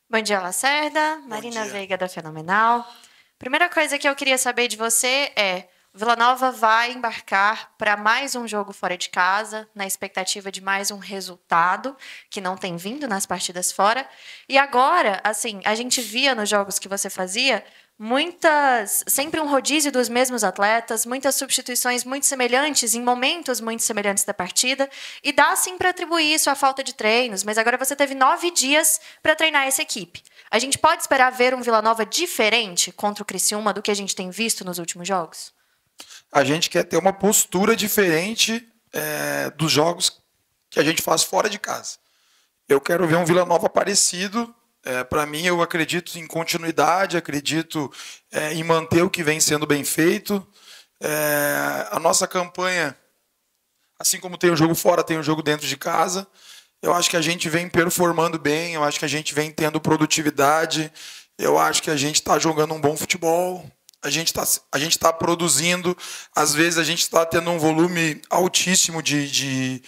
Bom dia, Lacerda. Bom Marina dia. Veiga da Fenomenal. Primeira coisa que eu queria saber de você é: o Vila Nova vai embarcar para mais um jogo fora de casa, na expectativa de mais um resultado, que não tem vindo nas partidas fora. E agora, assim, a gente via nos jogos que você fazia sempre um rodízio dos mesmos atletas, muitas substituições muito semelhantes, em momentos muito semelhantes da partida, e dá sim para atribuir isso à falta de treinos, mas agora você teve 9 dias para treinar essa equipe. A gente pode esperar ver um Vila Nova diferente contra o Criciúma do que a gente tem visto nos últimos jogos? A gente quer ter uma postura diferente dos jogos que a gente faz fora de casa. Eu quero ver um Vila Nova parecido. Para mim, eu acredito em continuidade, acredito em manter o que vem sendo bem feito. A nossa campanha, assim como tem o jogo fora, tem o jogo dentro de casa. Eu acho que a gente vem performando bem, eu acho que a gente vem tendo produtividade, eu acho que a gente está jogando um bom futebol, a gente tá produzindo, às vezes a gente está tendo um volume altíssimo de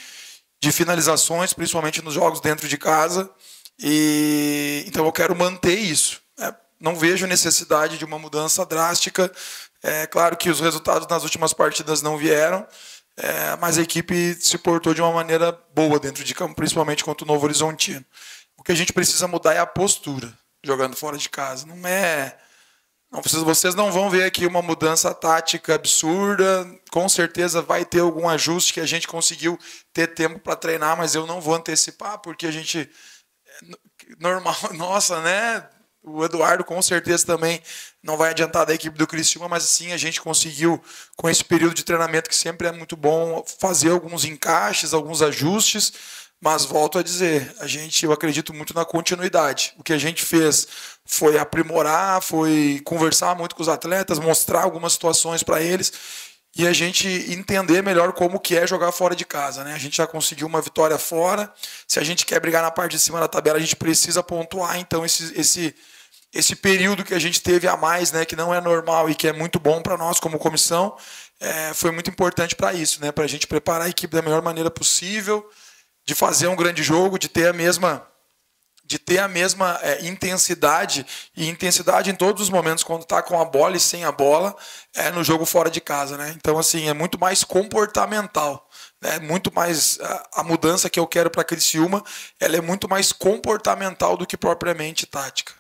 finalizações, principalmente nos jogos dentro de casa, e então eu quero manter isso. Não vejo necessidade de uma mudança drástica. É claro que os resultados nas últimas partidas não vieram, mas a equipe se portou de uma maneira boa dentro de campo, principalmente contra o Novo Horizontino. O que a gente precisa mudar é a postura, jogando fora de casa. Não é. Não, vocês não vão ver aqui uma mudança tática absurda. Com certeza vai ter algum ajuste que a gente conseguiu ter tempo para treinar, mas eu não vou antecipar, porque a gente. Normal, nossa, né? O Eduardo com certeza também não vai adiantar da equipe do Criciúma, mas assim a gente conseguiu, com esse período de treinamento que sempre é muito bom, fazer alguns encaixes, alguns ajustes, mas volto a dizer, eu acredito muito na continuidade. O que a gente fez foi aprimorar, foi conversar muito com os atletas, mostrar algumas situações para eles e a gente entender melhor como que é jogar fora de casa, né? A gente já conseguiu uma vitória fora. Se a gente quer brigar na parte de cima da tabela, a gente precisa pontuar. Então esse período que a gente teve a mais, né, que não é normal e que é muito bom para nós como comissão, foi muito importante para isso, né? Para a gente preparar a equipe da melhor maneira possível, de fazer um grande jogo, de ter a mesma intensidade, e intensidade em todos os momentos, quando está com a bola e sem a bola, no jogo fora de casa. Né? Então, assim, é muito mais comportamental. Né? Muito mais a mudança que eu quero para a Criciúma, ela é muito mais comportamental do que propriamente tática.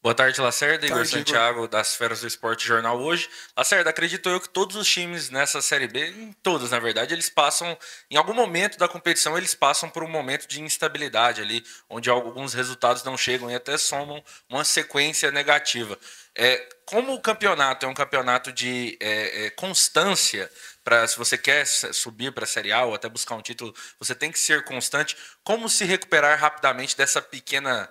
Boa tarde, Lacerda. Igor Tarde, Igor. Santiago, das Feras do Esporte Jornal hoje. Lacerda, acredito eu que todos os times nessa Série B, em todos na verdade, eles passam, em algum momento da competição, eles passam por um momento de instabilidade ali, onde alguns resultados não chegam e até somam uma sequência negativa. Como o campeonato é um campeonato de constância, se você quer subir para a Série A ou até buscar um título, você tem que ser constante. Como se recuperar rapidamente dessa pequena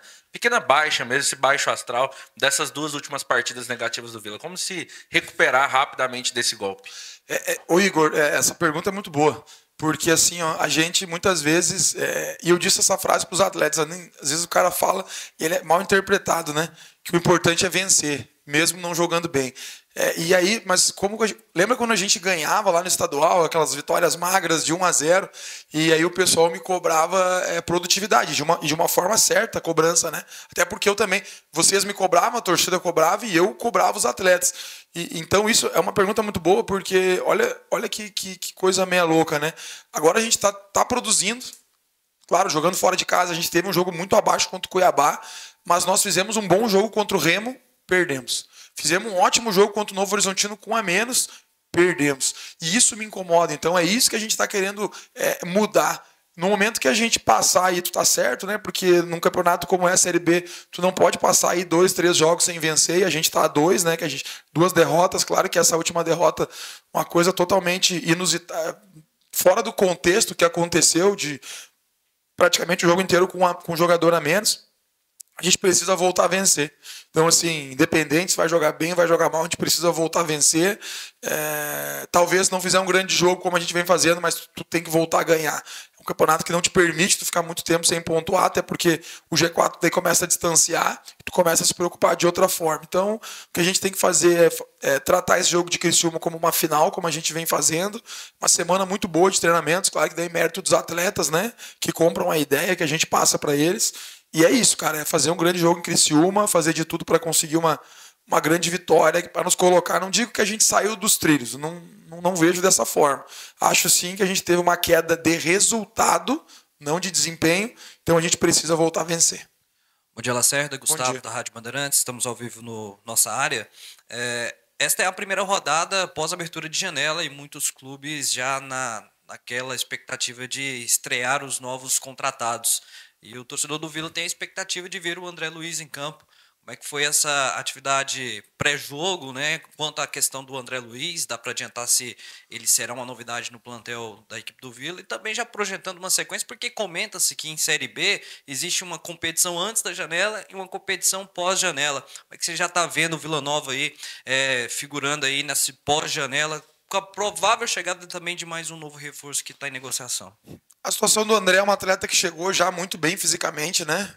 baixa mesmo, esse baixo astral dessas duas últimas partidas negativas do Vila? Como se recuperar rapidamente desse golpe? Ô Igor, essa pergunta é muito boa. Porque assim, ó, a gente muitas vezes, e eu disse essa frase para os atletas, às vezes o cara fala e ele é mal interpretado, né? Que o importante é vencer, mesmo não jogando bem. E aí, mas lembra quando a gente ganhava lá no estadual, aquelas vitórias magras de 1-0, e aí o pessoal me cobrava produtividade, de uma forma certa, a cobrança, né? Até porque eu também, vocês me cobravam, a torcida cobrava e eu cobrava os atletas. Então isso é uma pergunta muito boa, porque olha que coisa meia louca, né? Agora a gente tá produzindo, claro, jogando fora de casa, a gente teve um jogo muito abaixo contra o Cuiabá, mas nós fizemos um bom jogo contra o Remo, perdemos. Fizemos um ótimo jogo contra o Novo Horizontino com a menos, perdemos. E isso me incomoda. Então é isso que a gente está querendo mudar. No momento que a gente passar aí, tu tá certo, né? Porque num campeonato como é a Série B, tu não pode passar aí 2, 3 jogos sem vencer, e a gente tá a 2, né? 2 derrotas, claro que essa última derrota, uma coisa totalmente inusitada, fora do contexto que aconteceu, de praticamente o jogo inteiro com um jogador a menos. A gente precisa voltar a vencer. Então, assim, independente se vai jogar bem, vai jogar mal, a gente precisa voltar a vencer. Talvez não fizer um grande jogo como a gente vem fazendo, mas tu tem que voltar a ganhar. É um campeonato que não te permite tu ficar muito tempo sem pontuar, até porque o G4 daí começa a distanciar e tu começa a se preocupar de outra forma. Então, o que a gente tem que fazer é tratar esse jogo de Criciúma como uma final, como a gente vem fazendo. Uma semana muito boa de treinamentos, claro que daí mérito dos atletas, né? Que compram a ideia que a gente passa para eles. E é isso, cara, é fazer um grande jogo em Criciúma, fazer de tudo para conseguir uma grande vitória, para nos colocar. Não digo que a gente saiu dos trilhos, não vejo dessa forma. Acho sim que a gente teve uma queda de resultado, não de desempenho, então a gente precisa voltar a vencer. Bom dia, Lacerda, Gustavo da Rádio Bandeirantes, estamos ao vivo no nossa área. Esta é a primeira rodada pós abertura de janela e muitos clubes já naquela expectativa de estrear os novos contratados. E o torcedor do Vila tem a expectativa de ver o André Luiz em campo. Como é que foi essa atividade pré-jogo, né? Quanto à questão do André Luiz, dá para adiantar se ele será uma novidade no plantel da equipe do Vila e também já projetando uma sequência, porque comenta-se que em Série B existe uma competição antes da janela e uma competição pós-janela. Como é que você já está vendo o Vila Nova aí figurando aí nessa pós-janela, com a provável chegada também de mais um novo reforço que está em negociação? A situação do André é um atleta que chegou já muito bem fisicamente, né?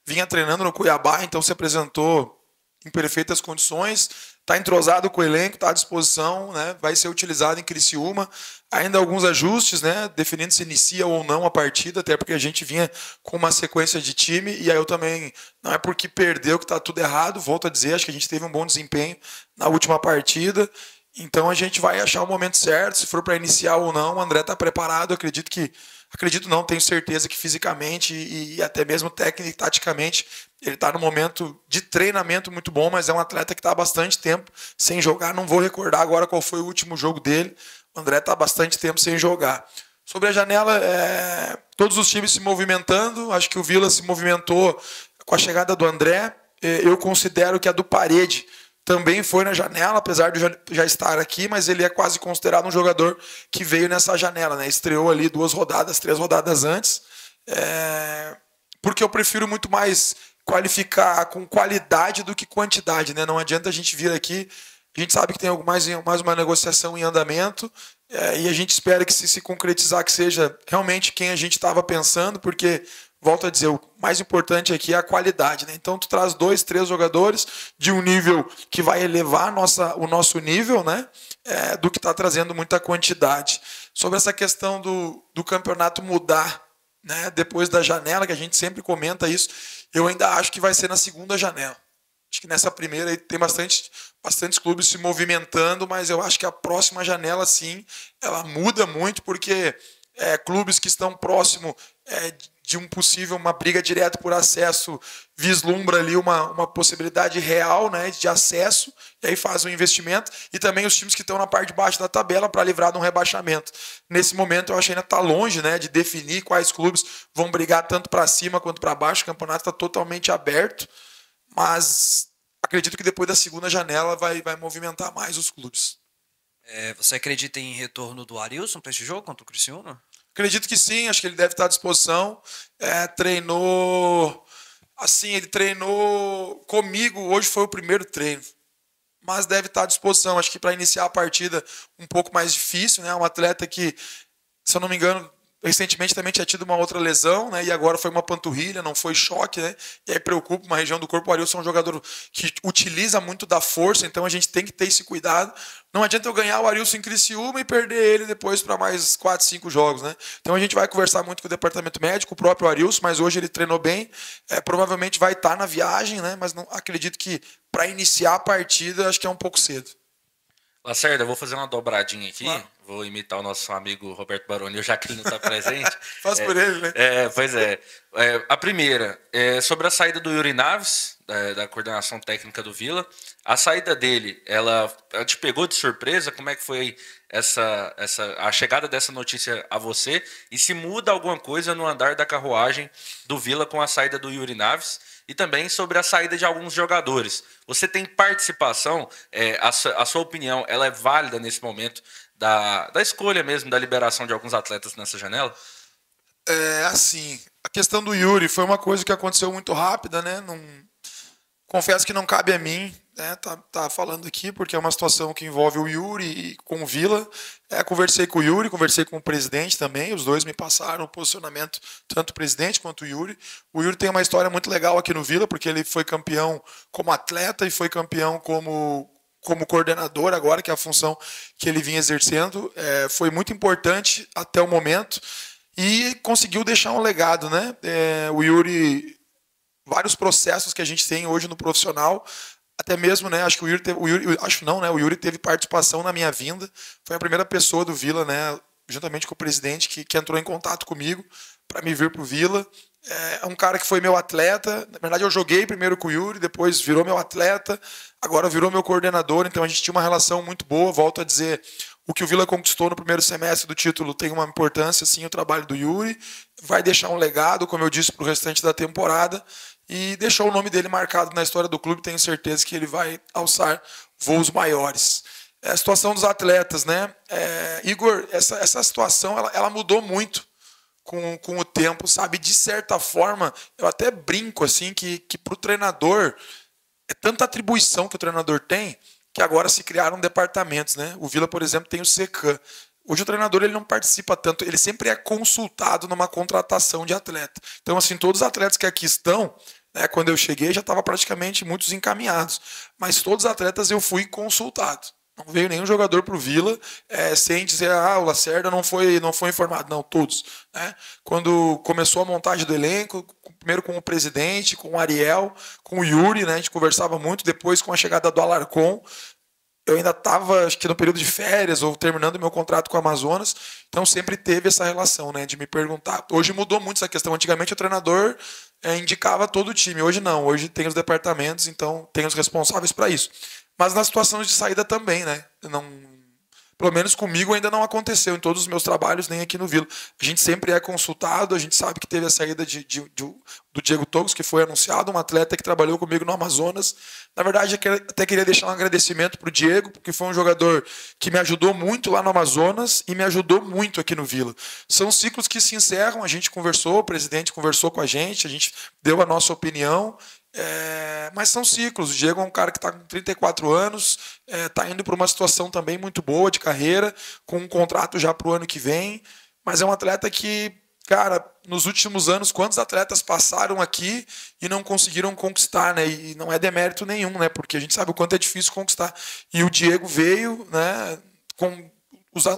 Vinha treinando no Cuiabá, então se apresentou em perfeitas condições, está entrosado com o elenco, está à disposição, né? Vai ser utilizado em Criciúma. Ainda alguns ajustes, né? Definindo se inicia ou não a partida, até porque a gente vinha com uma sequência de time, e aí eu também, não é porque perdeu que está tudo errado, volto a dizer, acho que a gente teve um bom desempenho na última partida. Então a gente vai achar o momento certo, se for para iniciar ou não. O André está preparado, acredito não, tenho certeza que fisicamente e até mesmo técnico e taticamente ele está no momento de treinamento muito bom, mas é um atleta que está há bastante tempo sem jogar. Não vou recordar agora qual foi o último jogo dele. O André está há bastante tempo sem jogar. Sobre a janela, todos os times se movimentando. Acho que o Vila se movimentou com a chegada do André. Eu considero que a do Parede também foi na janela, apesar de já estar aqui, mas ele é quase considerado um jogador que veio nessa janela, né? Estreou ali 3 rodadas antes, porque eu prefiro muito mais qualificar com qualidade do que quantidade, né? Não adianta a gente vir aqui, a gente sabe que tem mais uma negociação em andamento, e a gente espera que se concretizar que seja realmente quem a gente estava pensando, porque volto a dizer, o mais importante aqui é a qualidade, né? Então tu traz 2, 3 jogadores de um nível que vai elevar o nosso nível, né? Do que está trazendo muita quantidade. Sobre essa questão do campeonato mudar, né? Depois da janela, que a gente sempre comenta isso, eu ainda acho que vai ser na segunda janela. Acho que nessa primeira aí tem bastantes clubes se movimentando, mas eu acho que a próxima janela, sim, ela muda muito, porque clubes que estão próximo de uma briga direta por acesso, vislumbra ali uma possibilidade real, né, de acesso, e aí faz um investimento, e também os times que estão na parte de baixo da tabela para livrar de um rebaixamento. Nesse momento eu acho que ainda está longe, né, de definir quais clubes vão brigar tanto para cima quanto para baixo. O campeonato está totalmente aberto, mas acredito que depois da segunda janela vai movimentar mais os clubes. Você acredita em retorno do Arilson para esse jogo contra o Criciúma? Acredito que sim, acho que ele deve estar à disposição. Treinou, assim, ele treinou comigo, hoje foi o primeiro treino, mas deve estar à disposição. Acho que para iniciar a partida um pouco mais difícil, né? Um atleta que, se eu não me engano, recentemente também tinha tido uma outra lesão, né? E agora foi uma panturrilha, não foi choque, né? E aí preocupa uma região do corpo. O Arilson é um jogador que utiliza muito da força, então a gente tem que ter esse cuidado. Não adianta eu ganhar o Arilson em Criciúma e perder ele depois para mais 4, 5 jogos, né? Então a gente vai conversar muito com o departamento médico, o próprio Arilson, mas hoje ele treinou bem, provavelmente vai estar na viagem, né? Mas não acredito que para iniciar a partida acho que é um pouco cedo. Lacerda, eu vou fazer uma dobradinha aqui. Claro. Vou imitar o nosso amigo Roberto Baroni, já que ele não está presente. Faz por ele, né? Pois é. A primeira, sobre a saída do Yuri Naves, da coordenação técnica do Vila. A saída dele, ela te pegou de surpresa? Como é que foi a chegada dessa notícia a você? E se muda alguma coisa no andar da carruagem do Vila com a saída do Yuri Naves? E também sobre a saída de alguns jogadores. Você tem participação? A sua opinião, ela é válida nesse momento da escolha mesmo, da liberação de alguns atletas nessa janela? Assim, a questão do Yuri foi uma coisa que aconteceu muito rápida, né? Confesso que não cabe a mim, né, tá falando aqui, porque é uma situação que envolve o Yuri e com o Vila. Conversei com o Yuri, conversei com o presidente também, os dois me passaram o posicionamento, tanto o presidente quanto o Yuri. O Yuri tem uma história muito legal aqui no Vila, porque ele foi campeão como atleta e foi campeão como coordenador agora, que é a função que ele vinha exercendo. Foi muito importante até o momento. e conseguiu deixar um legado, né? O Yuri, vários processos que a gente tem hoje no profissional, até mesmo, né? Acho que o Yuri teve participação na minha vinda, foi a primeira pessoa do Vila, né? Juntamente com o presidente que entrou em contato comigo para me vir para o Vila. É um cara que foi meu atleta. Na verdade, eu joguei primeiro com o Yuri, depois virou meu atleta, agora virou meu coordenador. Então a gente tinha uma relação muito boa. Volto a dizer, o que o Vila conquistou no primeiro semestre do título tem uma importância, sim, o trabalho do Yuri. Vai deixar um legado, como eu disse, para o restante da temporada. E deixou o nome dele marcado na história do clube. Tenho certeza que ele vai alçar voos maiores. A situação dos atletas, né? Igor, essa situação ela mudou muito com o tempo, sabe? De certa forma, eu até brinco assim que para o treinador é tanta atribuição que o treinador tem que agora se criaram departamentos, né? O Vila, por exemplo, tem o SECAM. Hoje o treinador ele não participa tanto, ele sempre é consultado numa contratação de atleta. Então, assim, todos os atletas que aqui estão, né, quando eu cheguei já estava praticamente muitos encaminhados, mas todos os atletas eu fui consultado. Não veio nenhum jogador para o Vila sem dizer, o Lacerda não foi informado. Não, todos. Né? Quando começou a montagem do elenco, primeiro com o presidente, com o Ariel, com o Yuri, né? A gente conversava muito, depois com a chegada do Alarcon. Eu ainda estava, acho que no período de férias, ou terminando meu contrato com o Amazonas, então sempre teve essa relação, né, de me perguntar. Hoje mudou muito essa questão. Antigamente o treinador indicava todo o time, hoje não. Hoje tem os departamentos, então tem os responsáveis para isso. Mas nas situações de saída também, né? Pelo menos comigo ainda não aconteceu em todos os meus trabalhos, nem aqui no Vila. A gente sempre é consultado, a gente sabe que teve a saída do Diego Togos, que foi anunciado, um atleta que trabalhou comigo no Amazonas. Na verdade, eu até queria deixar um agradecimento para o Diego, porque foi um jogador que me ajudou muito lá no Amazonas e me ajudou muito aqui no Vila. São ciclos que se encerram, a gente conversou, o presidente conversou com a gente deu a nossa opinião. Mas são ciclos. O Diego é um cara que está com 34 anos, está indo para uma situação também muito boa de carreira, com um contrato já para o ano que vem, mas é um atleta que, cara, nos últimos anos, quantos atletas passaram aqui e não conseguiram conquistar, né? E não é demérito nenhum, né? Porque a gente sabe o quanto é difícil conquistar. E o Diego veio, né,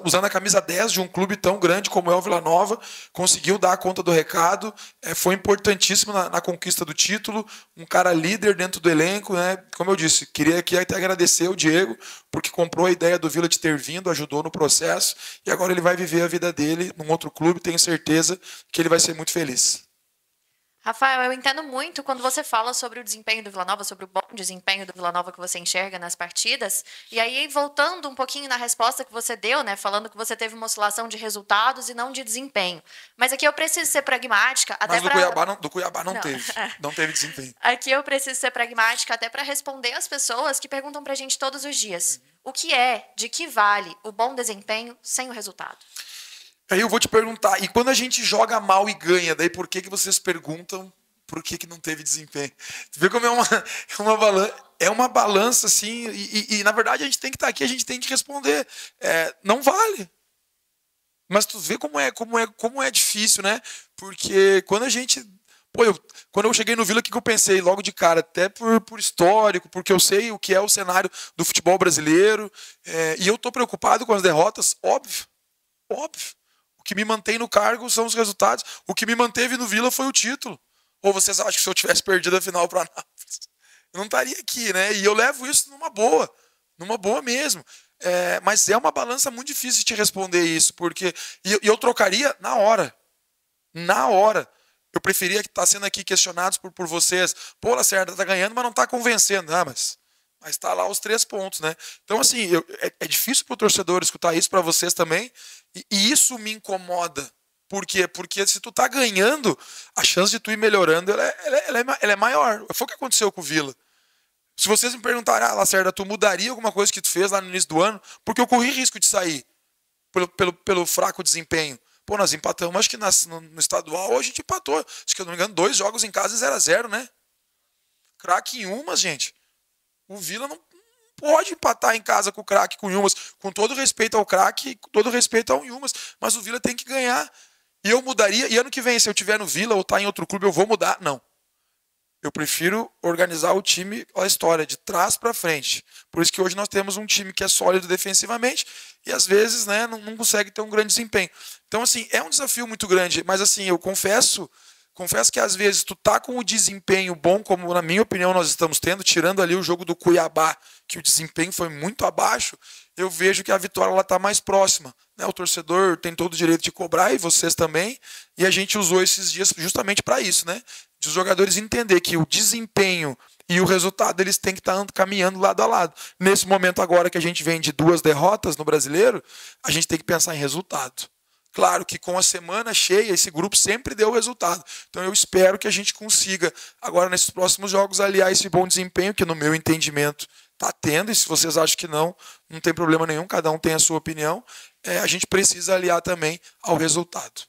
usando a camisa 10 de um clube tão grande como é o Vila Nova, conseguiu dar conta do recado, foi importantíssimo na conquista do título, um cara líder dentro do elenco, né? Como eu disse, queria aqui até agradecer o Diego, porque comprou a ideia do Vila de ter vindo, ajudou no processo, e agora ele vai viver a vida dele num outro clube, tenho certeza que ele vai ser muito feliz. Rafael, eu entendo muito quando você fala sobre o desempenho do Vila Nova, sobre o bom desempenho do Vila Nova que você enxerga nas partidas. E aí, voltando um pouquinho na resposta que você deu, né, falando que você teve uma oscilação de resultados e não de desempenho. Mas aqui eu preciso ser pragmática. Até do Cuiabá não teve. Não teve desempenho. Aqui eu preciso ser pragmática até para responder as pessoas que perguntam para a gente todos os dias. O que de que vale o bom desempenho sem o resultado? Aí eu vou te perguntar, e quando a gente joga mal e ganha, daí por que vocês perguntam por que não teve desempenho? Você vê como é uma balança, assim, e na verdade a gente tem que estar aqui, a gente tem que responder. Não vale. Mas tu vê como é difícil, né? Porque quando a gente... quando eu cheguei no Vila, o que eu pensei logo de cara? Até por histórico, porque eu sei o que é o cenário do futebol brasileiro, e eu estou preocupado com as derrotas, óbvio. O que me mantém no cargo são os resultados. O que me manteve no Vila foi o título. Ou vocês acham que se eu tivesse perdido a final para o Anápolis, eu não estaria aqui, né? E eu levo isso numa boa mesmo. Mas é uma balança muito difícil de te responder isso, porque eu trocaria na hora. Eu preferia estar sendo aqui questionados por vocês. Pô, Lacerda tá ganhando, mas não tá convencendo. Mas está lá os 3 pontos, né? Então, assim, é difícil para o torcedor escutar isso, para vocês também, e isso me incomoda. Por quê? Porque se tu tá ganhando, a chance de tu ir melhorando ela é maior. Foi o que aconteceu com o Vila. Se vocês me perguntarem, Lacerda, tu mudaria alguma coisa que tu fez lá no início do ano? Porque eu corri risco de sair pelo fraco desempenho. Pô, nós empatamos, acho que no estadual a gente empatou. Acho que, eu não me engano, 2 jogos em casa e 0-0, né? Craque em umas, gente. O Vila não pode empatar em casa com o Craque, com o Yumas, com todo respeito ao Craque, com todo respeito ao Yumas, mas o Vila tem que ganhar. E eu mudaria, e ano que vem, se eu estiver no Vila ou estar em outro clube, eu vou mudar? Não. Eu prefiro organizar o time, a história, de trás para frente. Por isso que hoje nós temos um time que é sólido defensivamente e às vezes, né, não consegue ter um grande desempenho. Então, assim, é um desafio muito grande, mas assim, eu confesso que às vezes tu tá com o desempenho bom, como na minha opinião nós estamos tendo, tirando ali o jogo do Cuiabá, que o desempenho foi muito abaixo, eu vejo que a vitória ela tá mais próxima, né? O torcedor tem todo o direito de cobrar, e vocês também, e a gente usou esses dias justamente para isso, né? De os jogadores entender que o desempenho e o resultado eles têm que estar caminhando lado a lado. Nesse momento agora que a gente vem de 2 derrotas no Brasileiro, a gente tem que pensar em resultado. Claro que com a semana cheia, esse grupo sempre deu resultado. Então eu espero que a gente consiga, agora nesses próximos jogos, aliar esse bom desempenho, que no meu entendimento está tendo, e se vocês acham que não tem problema nenhum, cada um tem a sua opinião, a gente precisa aliar também ao resultado.